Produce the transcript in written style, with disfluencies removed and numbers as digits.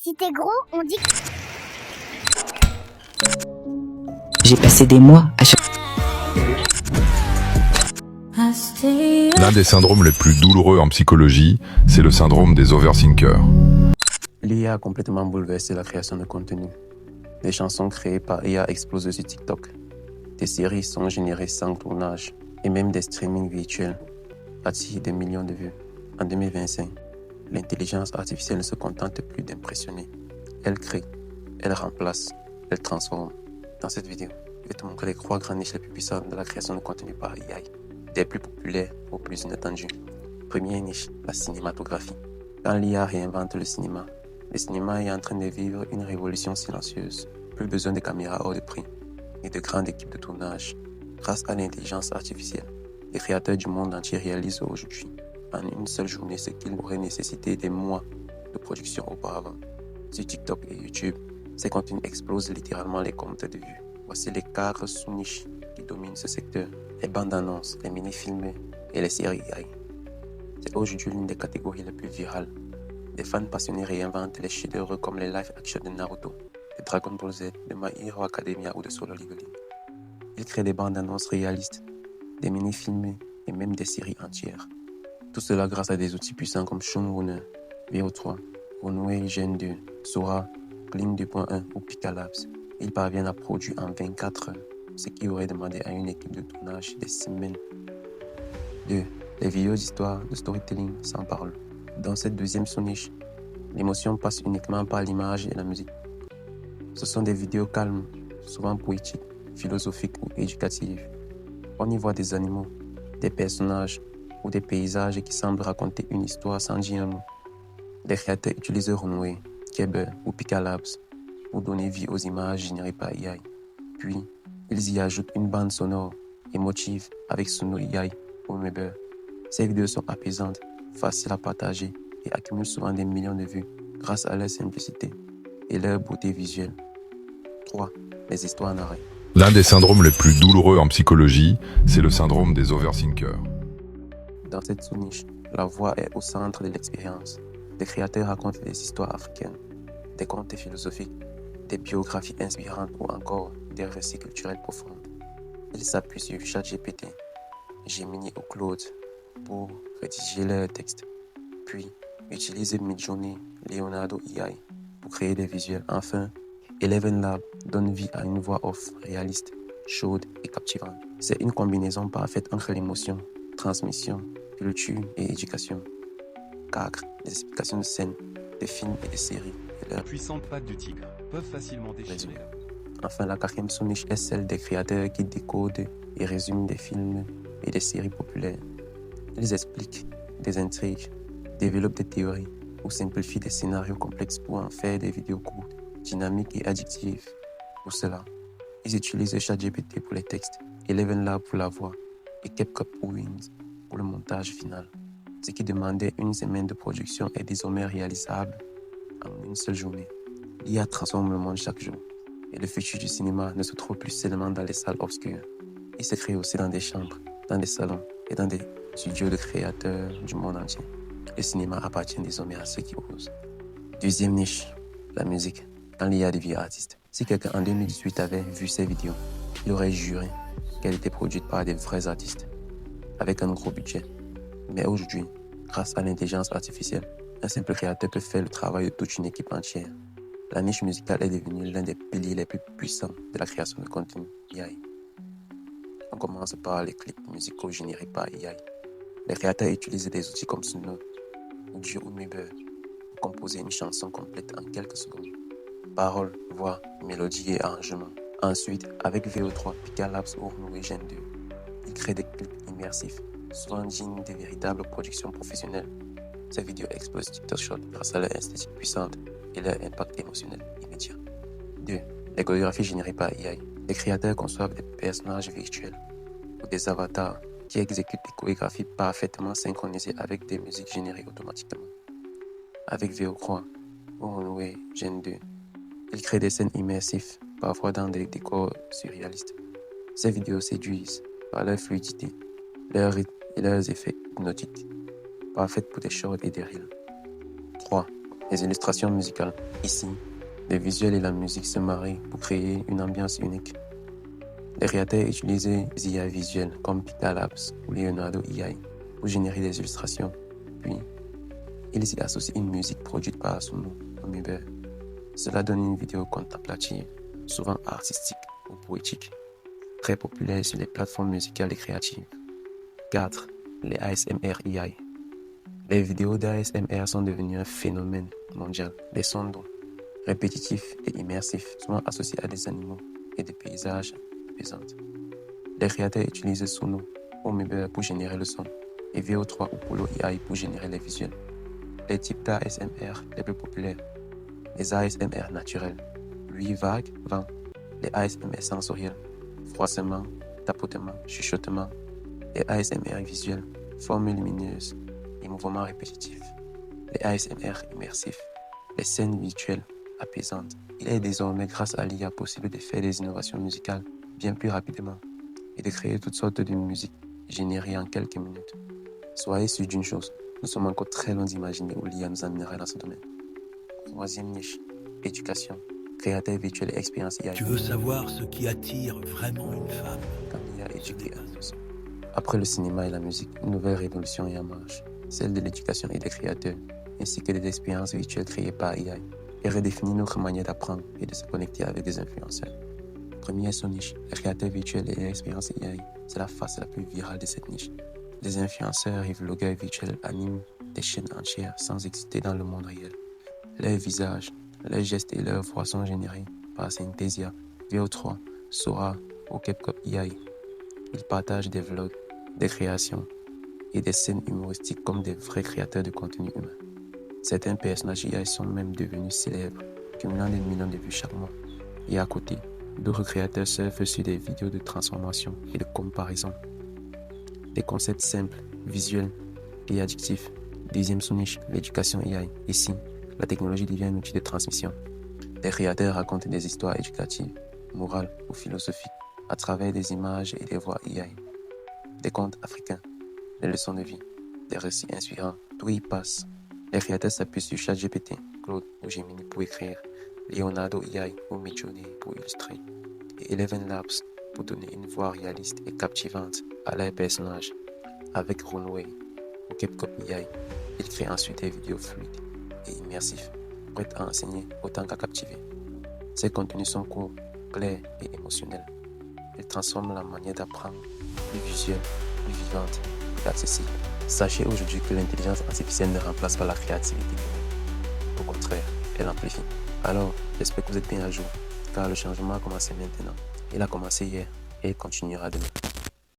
Si t'es gros, on dit que... J'ai passé des mois à chaque... L'un des syndromes les plus douloureux en psychologie, c'est le syndrome des overthinkers. L'IA a complètement bouleversé la création de contenu. Des chansons créées par IA explosent sur TikTok. Des séries sont générées sans tournage et même des streamings virtuels attirent des millions de vues. En 2025, l'intelligence artificielle ne se contente plus d'impressionner. Elle crée, elle remplace, elle transforme. Dans cette vidéo, je vais te montrer les 3 grandes niches les plus puissantes de la création de contenu par AI, des plus populaires aux plus inattendues. Première niche, la cinématographie. Quand l'IA réinvente le cinéma est en train de vivre une révolution silencieuse. Plus besoin de caméras hors de prix et de grandes équipes de tournage. Grâce à l'intelligence artificielle, les créateurs du monde entier réalisent aujourd'hui en une seule journée ce qu'il aurait nécessité des mois de production auparavant. Sur TikTok et YouTube, ces contenus explosent littéralement les comptes de vues. Voici les 4 sous-niches qui dominent ce secteur. Les bandes annonces, les mini-films et les séries AI. C'est aujourd'hui l'une des catégories les plus virales. Les fans passionnés réinventent les chefs-d'œuvre comme les live-action de Naruto, de Dragon Ball Z, de My Hero Academia ou de Solo Leveling. Ils créent des bandes annonces réalistes, des mini-films et même des séries entières. Tout cela grâce à des outils puissants comme Showrunner, VO3, Runway Gen 2, Sora, Clean 2.1 ou Pika Labs. Ils parviennent à produire en 24 heures, ce qui aurait demandé à une équipe de tournage des semaines. 2. Les vidéos d'histoire de storytelling sans parole. Dans cette deuxième sous-niche, l'émotion passe uniquement par l'image et la musique. Ce sont des vidéos calmes, souvent poétiques, philosophiques ou éducatives. On y voit des animaux, des personnages ou des paysages qui semblent raconter une histoire sans dire un mot. Les créateurs utilisent Runway, Keber ou Pika Labs pour donner vie aux images générées par AI. Puis, ils y ajoutent une bande sonore émotive avec Suno AI ou Meber. Ces vidéos sont apaisantes, faciles à partager et accumulent souvent des millions de vues grâce à leur simplicité et leur beauté visuelle. 3. Les histoires narrées. L'un des syndromes les plus douloureux en psychologie, c'est le syndrome des overthinkers. Dans cette sous-niche, la voix est au centre de l'expérience. Les créateurs racontent des histoires africaines, des contes philosophiques, des biographies inspirantes ou encore des récits culturels profonds. Ils s'appuient sur ChatGPT, Gemini ou Claude pour rédiger leurs textes, puis utilisent Midjourney, Leonardo AI pour créer des visuels. Enfin, Eleven Lab donne vie à une voix off réaliste, chaude et captivante. C'est une combinaison parfaite entre l'émotion, transmission, culture et éducation. 4. Des explications de scènes, de films et de séries. Et leurs Puissantes pattes du tigre peuvent facilement déchirer. résumés. Enfin, la 4e sous-niche est celle des créateurs qui décodent et résument des films et des séries populaires. Ils expliquent des intrigues, développent des théories ou simplifient des scénarios complexes pour en faire des vidéos courtes, dynamiques et addictives. Pour cela, ils utilisent ChatGPT pour les textes, Eleven Lab pour la voix et CapCut ou Wings pour le montage final. Ce qui demandait une semaine de production est désormais réalisable en une seule journée. L'IA transforme le monde chaque jour et le futur du cinéma ne se trouve plus seulement dans les salles obscures. Il se crée aussi dans des chambres, dans des salons et dans des studios de créateurs du monde entier. Le cinéma appartient désormais à ceux qui osent. Deuxième niche, la musique. Quand l'IA devient artiste. Si quelqu'un en 2018 avait vu ces vidéos, il aurait juré qu'elle était produite par des vrais artistes, avec un gros budget. Mais aujourd'hui, grâce à l'intelligence artificielle, un simple créateur peut faire le travail de toute une équipe entière. La niche musicale est devenue l'un des piliers les plus puissants de la création de contenu AI. On commence par les clips musicaux générés par AI. Les créateurs utilisent des outils comme Suno, Audio ou Meber pour composer une chanson complète en quelques secondes. Paroles, voix, mélodie et arrangement. Ensuite, avec VO3, Pika Labs ou Runway Gen 2, ils créent des clips immersifs, souvent dignes des véritables productions professionnelles. Ces vidéos explosent TikTok Shop grâce à leur esthétique puissante et leur impact émotionnel immédiat. 2. Les chorégraphies générées par AI. Les créateurs conçoivent des personnages virtuels ou des avatars qui exécutent des chorégraphies parfaitement synchronisées avec des musiques générées automatiquement. Avec VO3 ou Runway Gen 2, ils créent des scènes immersives, parfois dans des décors surréalistes. Ces vidéos séduisent par leur fluidité, leur rythme et leurs effets hypnotiques, parfaites pour des shorts et des reels. 3. Les illustrations musicales. Ici, le visuel et la musique se marient pour créer une ambiance unique. Les créateurs utilisent des IA visuels comme Pixelabs ou Leonardo AI pour générer des illustrations. Puis, ils y associent une musique produite par Suno ou Uber. Cela donne une vidéo contemplative, souvent artistique ou poétique, très populaire sur les plateformes musicales et créatives. 4. Les ASMR AI. Les vidéos d'ASMR sont devenues un phénomène mondial. Les sons doux, répétitifs et immersifs, souvent associés à des animaux et des paysages apaisants. Les créateurs utilisent Suno ou Uber pour générer le son et VO3 ou Polo AI pour générer les visuels. Les types d'ASMR les plus populaires. Les ASMR naturels, bruit vague, vent. Les ASMR sensoriels, froissement, tapotement, chuchotement. Les ASMR visuels, formes lumineuses et mouvements répétitifs. Les ASMR immersifs, les scènes virtuelles apaisantes. Il est désormais grâce à l'IA possible de faire des innovations musicales bien plus rapidement et de créer toutes sortes de musique générées en quelques minutes. Soyez sûr d'une chose, nous sommes encore très loin d'imaginer où l'IA nous amènera dans ce domaine. 3e niche, éducation, créateur virtuel et expérience IA. Tu veux savoir ce qui attire vraiment une femme? Quand l'IA éduque un garçon. Après le cinéma et la musique, une nouvelle révolution est en marche, celle de l'éducation et des créateurs, ainsi que des expériences virtuelles créées par IA, et redéfinit notre manière d'apprendre et de se connecter avec des influenceurs. Première niche, les créateurs virtuels et l'expérience AI, c'est la face la plus virale de cette niche. Des influenceurs et vlogueurs virtuels animent des chaînes entières sans exister dans le monde réel. Leurs visages, leurs gestes et leurs voix sont générés par Synthesia, VO3, Sora ou CapCut AI. Ils partagent des vlogs, des créations et des scènes humoristiques comme des vrais créateurs de contenu humain. Certains personnages AI sont même devenus célèbres, cumulant des millions de vues chaque mois. Et à côté, d'autres créateurs surfent sur des vidéos de transformation et de comparaison. Des concepts simples, visuels et addictifs. Deuxième sous-niche, l'éducation AI. Ici, la technologie devient un outil de transmission. Les créateurs racontent des histoires éducatives, morales ou philosophiques à travers des images et des voix AI. Des contes africains, des leçons de vie, des récits inspirants, tout y passe. Les créateurs s'appuient sur ChatGPT, Claude ou Gemini pour écrire, Leonardo AI ou Midjourney pour illustrer, et Eleven Labs pour donner une voix réaliste et captivante à leurs personnages. Avec Runway ou CapCut AI, ils créent ensuite des vidéos fluides et immersifs, prêts à enseigner autant qu'à captiver. Ces contenus sont courts, clairs et émotionnels. Ils transforment la manière d'apprendre, plus visuelle, plus vivante, plus accessible. Sachez aujourd'hui que l'intelligence artificielle ne remplace pas la créativité humaine. Au contraire, elle l'amplifie. Alors, j'espère que vous êtes bien à jour, car le changement a commencé maintenant. Il a commencé hier et il continuera demain.